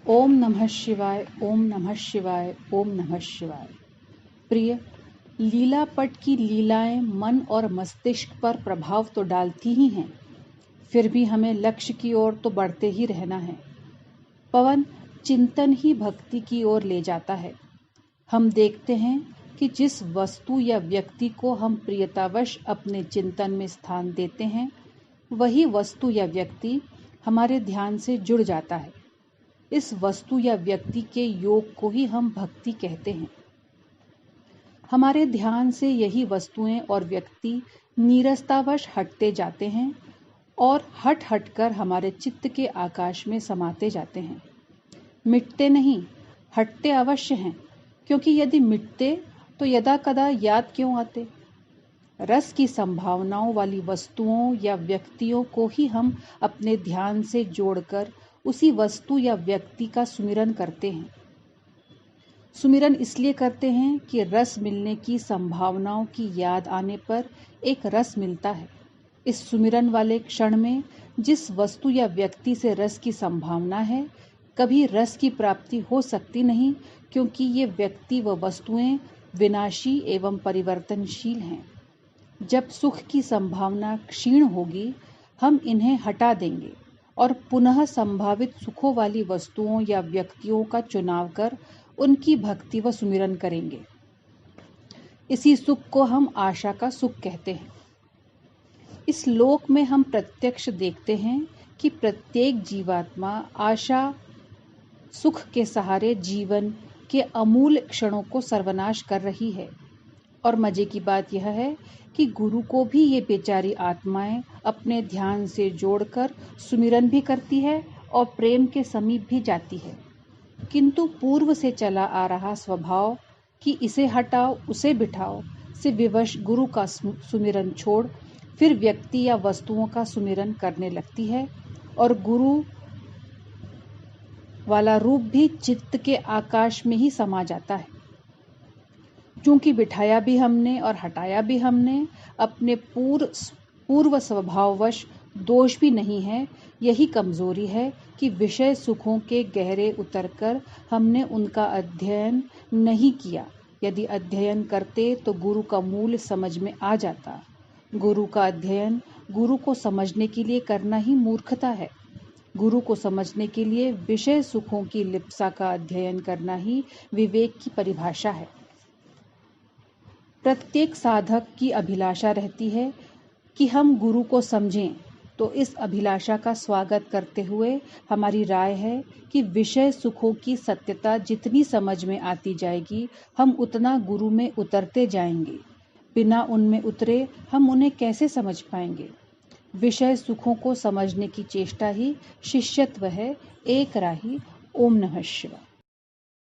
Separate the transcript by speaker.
Speaker 1: ओम नमः शिवाय, ओम नमः शिवाय, ओम नमः शिवाय। प्रिय, लीला पट की लीलाएं मन और मस्तिष्क पर प्रभाव तो डालती ही हैं, फिर भी हमें लक्ष्य की ओर तो बढ़ते ही रहना है। पवन चिंतन ही भक्ति की ओर ले जाता है। हम देखते हैं कि जिस वस्तु या व्यक्ति को हम प्रियतावश अपने चिंतन में स्थान देते हैं, वही वस्तु या व्यक्ति हमारे ध्यान से जुड़ जाता है। इस वस्तु या व्यक्ति के योग को ही हम भक्ति कहते हैं। हमारे ध्यान से यही वस्तुएं और व्यक्ति नीरसतावश हटते जाते हैं और हट हट कर हमारे चित्त के आकाश में समाते जाते हैं। मिटते नहीं, हटते अवश्य हैं, क्योंकि यदि मिटते तो यदा कदा याद क्यों आते। रस की संभावनाओं वाली वस्तुओं या व्यक्तियों को ही हम अपने ध्यान से जोड़कर उसी वस्तु या व्यक्ति का सुमिरन करते हैं। सुमिरन इसलिए करते हैं कि रस मिलने की संभावनाओं की याद आने पर एक रस मिलता है। इस सुमिरन वाले क्षण में जिस वस्तु या व्यक्ति से रस की संभावना है, कभी रस की प्राप्ति हो सकती नहीं, क्योंकि ये व्यक्ति व वस्तुएं विनाशी एवं परिवर्तनशील हैं। जब सुख की संभावना क्षीण होगी, हम इन्हें हटा देंगे और पुनः संभावित सुखों वाली वस्तुओं या व्यक्तियों का चुनाव कर उनकी भक्ति व सुमिरन करेंगे। इसी सुख को हम आशा का सुख कहते हैं। इस लोक में हम प्रत्यक्ष देखते हैं कि प्रत्येक जीवात्मा आशा सुख के सहारे जीवन के अमूल्य क्षणों को सर्वनाश कर रही है। और मजे की बात यह है कि गुरु को भी ये बेचारी आत्माएं अपने ध्यान से जोड़कर सुमिरन भी करती है और प्रेम के समीप भी जाती है, किंतु पूर्व से चला आ रहा स्वभाव कि इसे हटाओ उसे बिठाओ से विवश गुरु का सुमिरन छोड़ फिर व्यक्ति या वस्तुओं का सुमिरन करने लगती है और गुरु वाला रूप भी चित्त के आकाश में ही समा जाता है। चूंकि बिठाया भी हमने और हटाया भी हमने, अपने पूर्व स्वभाववश दोष भी नहीं है। यही कमजोरी है कि विषय सुखों के गहरे उतरकर हमने उनका अध्ययन नहीं किया। यदि अध्ययन करते तो गुरु का मूल समझ में आ जाता। गुरु का अध्ययन गुरु को समझने के लिए करना ही मूर्खता है। गुरु को समझने के लिए विषय सुखों की लिप्सा का अध्ययन करना ही विवेक की परिभाषा है। प्रत्येक साधक की अभिलाषा रहती है कि हम गुरु को समझें, तो इस अभिलाषा का स्वागत करते हुए हमारी राय है कि विषय सुखों की सत्यता जितनी समझ में आती जाएगी, हम उतना गुरु में उतरते जाएंगे। बिना उनमें उतरे हम उन्हें कैसे समझ पाएंगे। विषय सुखों को समझने की चेष्टा ही शिष्यत्व है। एक राही। ओम नमः शिवाय।